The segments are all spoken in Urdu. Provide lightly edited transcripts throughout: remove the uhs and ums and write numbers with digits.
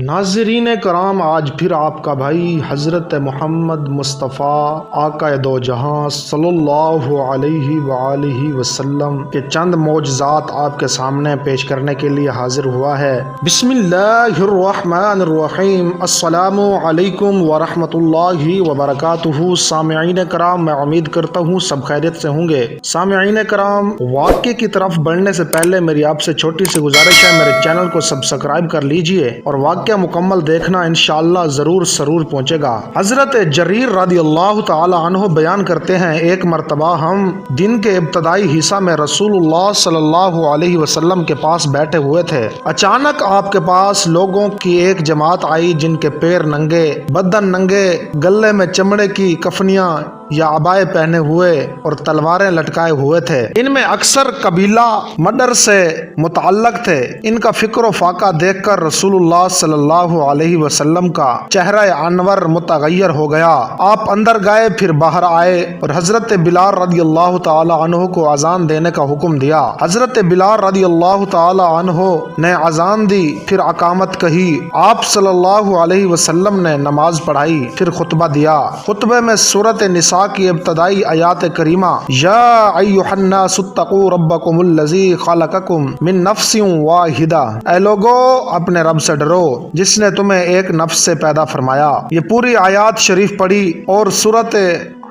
ناظرین کرام، آج پھر آپ کا بھائی حضرت محمد مصطفیٰ آقا دو جہاں صلی اللہ علیہ وآلہ وسلم کے چند معجزات آپ کے سامنے پیش کرنے کے لیے حاضر ہوا ہے۔ بسم اللہ الرحمن الرحیم۔ السلام علیکم ورحمۃ اللہ وبرکاتہ۔ سامعین کرام، میں امید کرتا ہوں سب خیریت سے ہوں گے۔ سامعین کرام، واقعے کی طرف بڑھنے سے پہلے میری آپ سے چھوٹی سی گزارش ہے، میرے چینل کو سبسکرائب کر لیجئے اور واقعہ مکمل دیکھنا، انشاءاللہ ضرور پہنچے گا۔ حضرت جریر رضی اللہ تعالی عنہ بیان کرتے ہیں، ایک مرتبہ ہم دن کے ابتدائی حصہ میں رسول اللہ صلی اللہ علیہ وسلم کے پاس بیٹھے ہوئے تھے۔ اچانک آپ کے پاس لوگوں کی ایک جماعت آئی جن کے پیر ننگے، بدن ننگے، گلے میں چمڑے کی کفنیاں یا عبائے پہنے ہوئے اور تلواریں لٹکائے ہوئے تھے۔ ان میں اکثر قبیلہ مڈر سے متعلق تھے۔ ان کا فکر و فاقہ دیکھ کر رسول اللہ صلی اللہ علیہ وسلم کا چہرہ انور متغیر ہو گیا۔ آپ اندر گئے، پھر باہر آئے اور حضرت بلال رضی اللہ تعالی عنہ کو اذان دینے کا حکم دیا۔ حضرت بلال رضی اللہ تعالی عنہ نے اذان دی، پھر اقامت کہی۔ آپ صلی اللہ علیہ وسلم نے نماز پڑھائی، پھر خطبہ دیا۔ خطبے میں سورۃ نساء کی ابتدائی آیات کریمہ، یا ایھا الناس اتقوا ربکم الذی خلقکم من نفس واحدہ، اے لوگو اپنے رب سے ڈرو جس نے تمہیں ایک نفس سے پیدا فرمایا۔ یہ پوری آیات شریف پڑھی اور سورۃ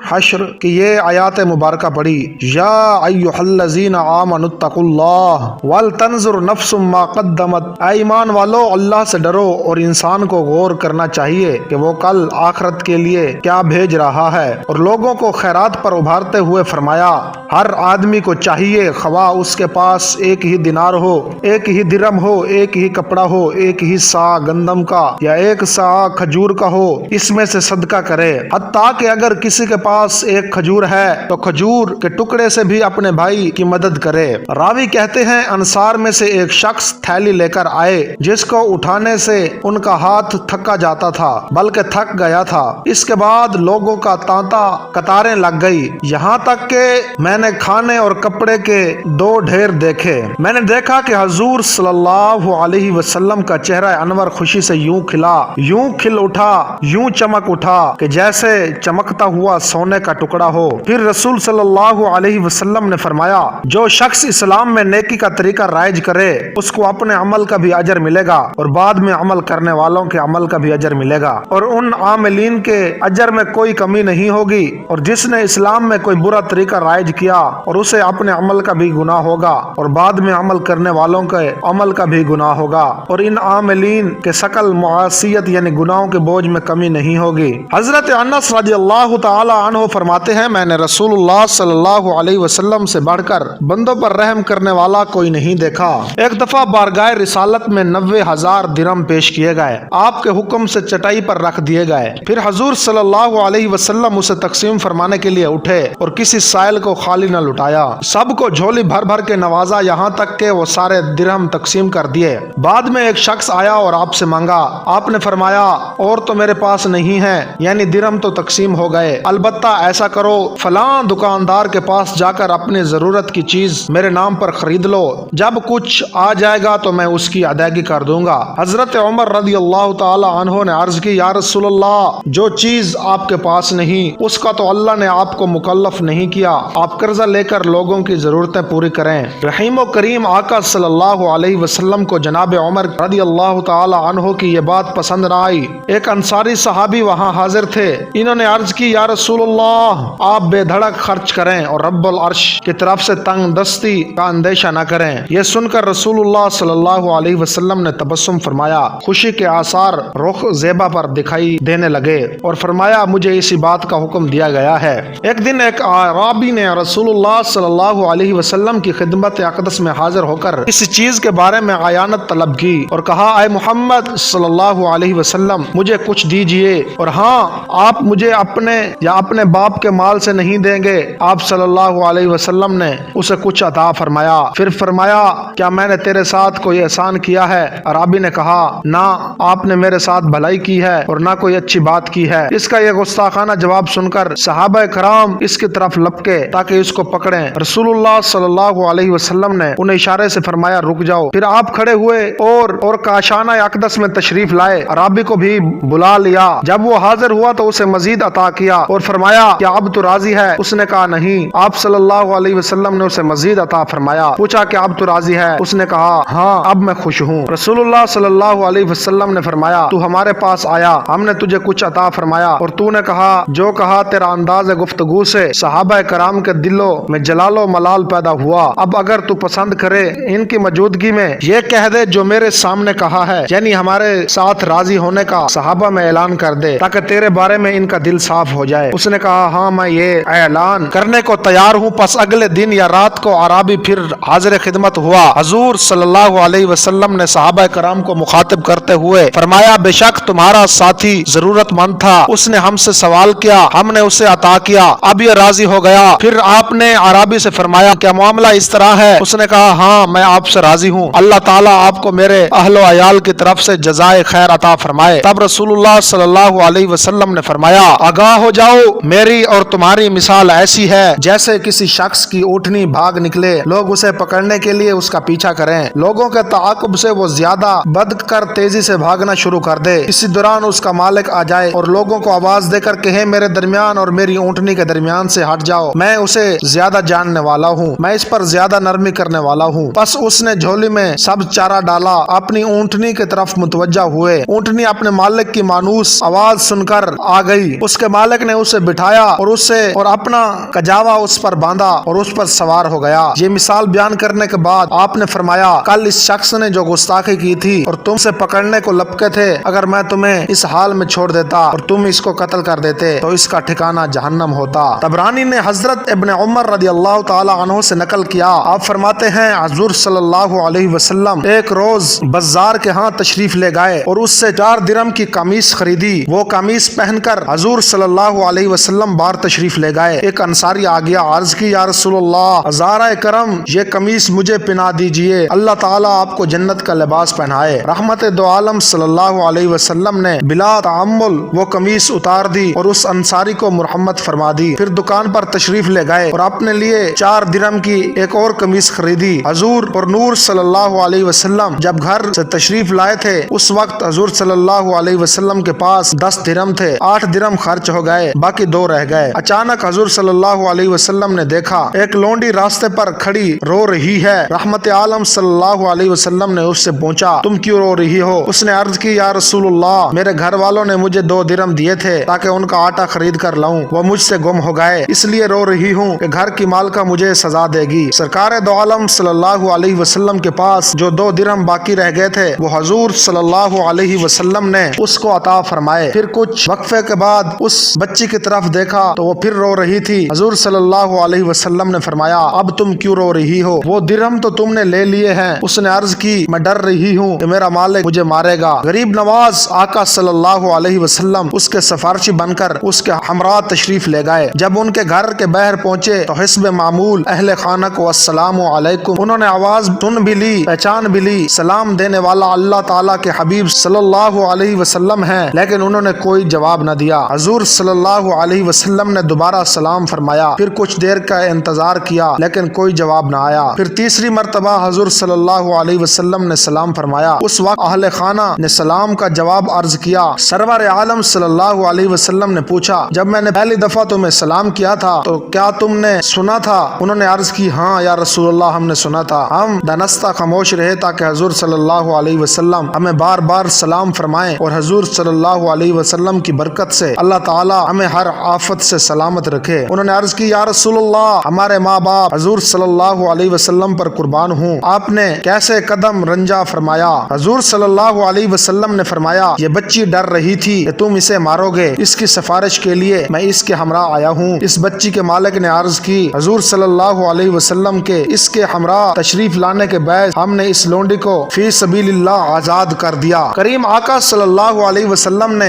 حشر کی یہ آیات مبارکہ پڑھی، یا ایھا الذین آمنوا اتقوا اللہ ولتنظر نفس ما قدمت، اے ایمان والو اللہ سے ڈرو اور انسان کو غور کرنا چاہیے کہ وہ کل آخرت کے لیے کیا بھیج رہا ہے۔ اور لوگوں کو خیرات پر ابھارتے ہوئے فرمایا، ہر آدمی کو چاہیے خواہ اس کے پاس ایک ہی دینار ہو، ایک ہی درہم ہو، ایک ہی کپڑا ہو، ایک ہی سا گندم کا یا ایک سا کھجور کا ہو، اس میں سے صدقہ کرے، حتیٰ کہ اگر کسی کے پاس ایک کھجور ہے تو کھجور کے ٹکڑے سے بھی اپنے بھائی کی مدد کرے۔ راوی کہتے ہیں، انصار میں سے ایک شخص تھیلی لے کر آئے جس کو اٹھانے سے ان کا ہاتھ تھکا جاتا تھا بلکہ تھک گیا تھا۔ اس کے بعد لوگوں کا تانتا قطاریں لگ گئی، یہاں تک کہ میں نے کھانے اور کپڑے کے دو ڈھیر دیکھے۔ میں نے دیکھا کہ حضور صلی اللہ علیہ وسلم کا چہرہ انور خوشی سے یوں کھلا، یوں کھل اٹھا، یوں چمک اٹھا کہ جیسے چمکتا ہوا سونے کا ٹکڑا ہو۔ پھر رسول صلی اللہ علیہ وسلم نے فرمایا، جو شخص اسلام میں نیکی کا طریقہ رائج کرے اس کو اپنے عمل کا بھی اجر ملے گا اور بعد میں عمل کرنے والوں کے عمل کا بھی اجر ملے گا، اور ان عاملین کے اجر میں کوئی کمی نہیں ہوگی۔ اور جس نے اسلام میں کوئی برا طریقہ رائج کیا اور اسے اپنے عمل کا بھی گناہ ہوگا اور بعد میں عمل کرنے والوں کے عمل کا بھی گناہ ہوگا، اور ان عاملین کے ثقل معاصیت یعنی گناہوں کے بوجھ میں کمی نہیں ہوگی۔ حضرت انس رضی اللہ تعالی عنہ فرماتے ہیں، میں نے رسول اللہ صلی اللہ علیہ وسلم سے بڑھ کر بندوں پر رحم کرنے والا کوئی نہیں دیکھا۔ ایک دفعہ بارگاہ رسالت میں 90,000 درہم پیش کیے گئے، آپ کے حکم سے چٹائی پر رکھ دیے گئے۔ پھر حضور صلی اللہ علیہ وسلم اسے تقسیم فرمانے کے لیے اٹھے اور کسی سائل کو خالی نہ لٹایا، سب کو جھولی بھر بھر کے نوازا، یہاں تک کہ وہ سارے درہم تقسیم کر دیے۔ بعد میں ایک شخص آیا اور آپ سے مانگا، آپ نے فرمایا، اور تو میرے پاس نہیں ہے، یعنی درہم تو تقسیم ہو گئے، البتہ ایسا کرو فلاں دکاندار کے پاس جا کر اپنی ضرورت کی چیز میرے نام پر خرید لو، جب کچھ آ جائے گا تو میں اس کی ادائیگی کر دوں گا۔ حضرت عمر رضی اللہ تعالی عنہ نے عرض کی، یا رسول اللہ، جو چیز آپ کے پاس نہیں اس کا تو اللہ نے آپ کو مکلف نہیں کیا، آپ قرضہ لے کر لوگوں کی ضرورتیں پوری کریں۔ رحیم و کریم آقا صلی اللہ علیہ وسلم کو جناب عمر رضی اللہ تعالی عنہ کی یہ بات پسند نہ آئی۔ ایک انصاری صحابی وہاں حاضر تھے، انہوں نے عرض کی، یا رسول اللہ، آپ بے دھڑک خرچ کریں اور رب العرش کی طرف سے تنگ دستی کا اندیشہ نہ کریں۔ یہ سن کر رسول اللہ صلی اللہ علیہ وسلم نے تبسم فرمایا، خوشی کے آثار رخ زیبا پر دکھائی دینے لگے اور فرمایا، مجھے اسی بات کا حکم دیا گیا ہے۔ ایک دن ایک اعرابی نے رسول اللہ صلی اللہ علیہ وسلم کی خدمت اقدس میں حاضر ہو کر اس چیز کے بارے میں عیانت طلب کی اور کہا، اے محمد صلی اللہ علیہ وسلم، مجھے کچھ دیجئے، اور ہاں، آپ مجھے اپنے اپنے باپ کے مال سے نہیں دیں گے۔ آپ صلی اللہ علیہ وسلم نے اسے کچھ عطا فرمایا، پھر فرمایا کیا میں نے تیرے ساتھ کوئی احسان کیا ہے؟ عرابی نے کہا نہ، آپ نے میرے ساتھ بھلائی کی ہے اور نہ کوئی اچھی بات کی ہے۔ اس کا یہ گستاخانہ جواب سن کر صحابہ کرام اس کی طرف لپکے تاکہ اس کو پکڑیں۔ رسول اللہ صلی اللہ علیہ وسلم نے انہیں اشارے سے فرمایا رک جاؤ۔ پھر آپ کھڑے ہوئے اور کاشانہ اقدس میں تشریف لائے۔ عرابی کو بھی بلا لیا۔ جب وہ حاضر ہوا تو اسے مزید عطا کیا اور فرمایا کیا اب تو راضی ہے؟ اس نے کہا نہیں۔ آپ صلی اللہ علیہ وسلم نے اسے مزید عطا فرمایا۔ پوچھا کہ اب تو راضی ہے؟ اس نے کہا ہاں اب میں خوش ہوں۔ رسول اللہ صلی اللہ علیہ وسلم نے فرمایا تو ہمارے پاس آیا، ہم نے تجھے کچھ عطا فرمایا اور تو نے کہا جو کہا، تیرا انداز گفتگو سے صحابہ کرام کے دلوں میں جلال و ملال پیدا ہوا۔ اب اگر تو پسند کرے ان کی موجودگی میں یہ کہہ دے جو میرے سامنے کہا ہے، یعنی ہمارے ساتھ راضی ہونے کا صحابہ میں اعلان کر دے تاکہ تیرے بارے میں ان کا دل صاف ہو جائے۔ اس نے کہا ہاں میں یہ اعلان کرنے کو تیار ہوں۔ پس اگلے دن یا رات کو عرابی پھر حاضر خدمت ہوا۔ حضور صلی اللہ علیہ وسلم نے صحابہ کرام کو مخاطب کرتے ہوئے فرمایا بے شک تمہارا ساتھی ضرورت مند تھا، اس نے ہم سے سوال کیا، ہم نے اسے عطا کیا، اب یہ راضی ہو گیا۔ پھر آپ نے عرابی سے فرمایا کیا معاملہ اس طرح ہے؟ اس نے کہا ہاں میں آپ سے راضی ہوں، اللہ تعالیٰ آپ کو میرے اہل و عیال کی طرف سے جزائے خیر عطا فرمائے۔ تب رسول اللہ صلی اللہ علیہ وسلم نے فرمایا آگاہ ہو جاؤ، میری اور تمہاری مثال ایسی ہے جیسے کسی شخص کی اونٹنی بھاگ نکلے، لوگ اسے پکڑنے کے لیے اس کا پیچھا کریں، لوگوں کے تعاقب سے وہ زیادہ بد کر تیزی سے بھاگنا شروع کر دے، اسی دوران اس کا مالک آ جائے اور لوگوں کو آواز دے کر کہے میرے درمیان اور میری اونٹنی کے درمیان سے ہٹ جاؤ، میں اسے زیادہ جاننے والا ہوں، میں اس پر زیادہ نرمی کرنے والا ہوں۔ بس اس نے جھولی میں سب چارہ ڈالا، اپنی اونٹنی کی طرف متوجہ ہوئے، اونٹنی اپنے مالک کی مانوس آواز سن کر آ گئی، اس کے مالک نے اسے بٹھایا اور اپنا کجاوا اس پر باندھا اور اس پر سوار ہو گیا۔ یہ مثال بیان کرنے کے بعد آپ نے فرمایا کل اس شخص نے جو گستاخی کی تھی اور تم سے پکڑنے کو لپکے تھے، اگر میں تمہیں اس حال میں چھوڑ دیتا اور تم اس کو قتل کر دیتے تو اس کا ٹھکانہ جہنم ہوتا۔ طبرانی نے حضرت ابن عمر رضی اللہ تعالی عنہ سے نقل کیا، آپ فرماتے ہیں حضور صلی اللہ علیہ وسلم ایک روز بازار کے ہاں تشریف لے گئے اور اس سے 4 درہم کی قمیص خریدی۔ وہ قمیص پہن کر حضور صلی اللہ علیہ وسلم بار تشریف لے گئے۔ ایک انصاری آ گیا، عرض کی یا رسول اللہ ہزارہ کرم یہ قمیص مجھے پہنا دیجئے، اللہ تعالیٰ آپ کو جنت کا لباس پہنائے۔ رحمت دو عالم صلی اللہ علیہ وسلم نے بلا تعمل وہ قمیص اتار دی اور اس انصاری کو مرحمت فرما دی۔ پھر دکان پر تشریف لے گئے اور اپنے لیے 4 درہم کی ایک اور قمیص خریدی۔ حضور اور نور صلی اللہ علیہ وسلم جب گھر سے تشریف لائے تھے اس وقت حضور صلی اللہ علیہ وسلم کے پاس 10 درہم تھے، 8 درہم خرچ ہو گئے، باقی 2 رہ گئے۔ اچانک حضور صلی اللہ علیہ وسلم نے دیکھا ایک لونڈی راستے پر کھڑی رو رہی ہے۔ رحمت عالم صلی اللہ علیہ وسلم نے اس سے پوچھا تم کیوں رو رہی ہو؟ اس نے عرض کی یا رسول اللہ میرے گھر والوں نے مجھے 2 درہم دیے تھے تاکہ ان کا آٹا خرید کر لاؤں، وہ مجھ سے گم ہو گئے، اس لیے رو رہی ہوں کہ گھر کی مالکہ مجھے سزا دے گی۔ سرکار دو عالم صلی اللہ علیہ وسلم کے پاس جو 2 درہم باقی رہ گئے تھے وہ حضور صلی اللہ علیہ وسلم نے اس کو عطا فرمائے۔ پھر کچھ وقفے کے بعد اس بچی کی طرف دیکھا تو وہ پھر رو رہی تھی۔ حضور صلی اللہ علیہ وسلم نے فرمایا اب تم کیوں رو رہی ہو؟ وہ درہم تو تم نے لے لیے ہیں۔ اس نے عرض کی میں ڈر رہی ہوں کہ میرا مالک مجھے مارے گا۔ غریب نواز آقا صلی اللہ علیہ وسلم اس کے سفارشی بن کر اس کے ہمراہ تشریف لے گئے۔ جب ان کے گھر کے باہر پہنچے تو حسب معمول اہل خانہ کو السلام علیکم، انہوں نے آواز سن بھی لی، پہچان بھی لی، سلام دینے والا اللہ تعالیٰ کے حبیب صلی اللہ علیہ وسلم ہیں، لیکن انہوں نے کوئی جواب نہ دیا۔ حضور صلی اللہ علیہ وسلم نے دوبارہ سلام فرمایا، پھر کچھ دیر کا انتظار کیا لیکن کوئی جواب نہ آیا۔ پھر تیسری مرتبہ حضور صلی اللہ علیہ وسلم نے سلام فرمایا۔ اس وقت اہل خانہ نے سلام کا جواب عرض کیا۔ سرور عالم صلی اللہ علیہ وسلم نے پوچھا جب میں نے پہلی دفعہ تمہیں سلام کیا تھا تو کیا تم نے سنا تھا؟ انہوں نے عرض کی ہاں یا رسول اللہ ہم نے سنا تھا۔ ہم دانستہ خاموش رہے تاکہ حضور صلی اللہ علیہ وسلم ہمیں بار بار سلام فرمائیں اور حضور صلی اللہ علیہ وسلم کی برکت سے اللہ تعالی ہمیں ہر آفت سے سلامت رکھے۔ انہوں نے عرض کی یا رسول اللہ ہمارے ماں باپ حضور صلی اللہ علیہ وسلم پر قربان ہوں، آپ نے کیسے قدم رنجا فرمایا؟ حضور صلی اللہ علیہ وسلم نے فرمایا یہ بچی ڈر رہی تھی کہ تم اسے مارو گے، اس کی سفارش کے لیے میں اس کے ہمراہ آیا ہوں۔ اس بچی کے مالک نے عرض کی حضور صلی اللہ علیہ وسلم کے اس کے ہمراہ تشریف لانے کے بعد ہم نے اس لونڈی کو فی سبیل اللہ آزاد کر دیا۔ کریم آقا صلی اللہ علیہ وسلم نے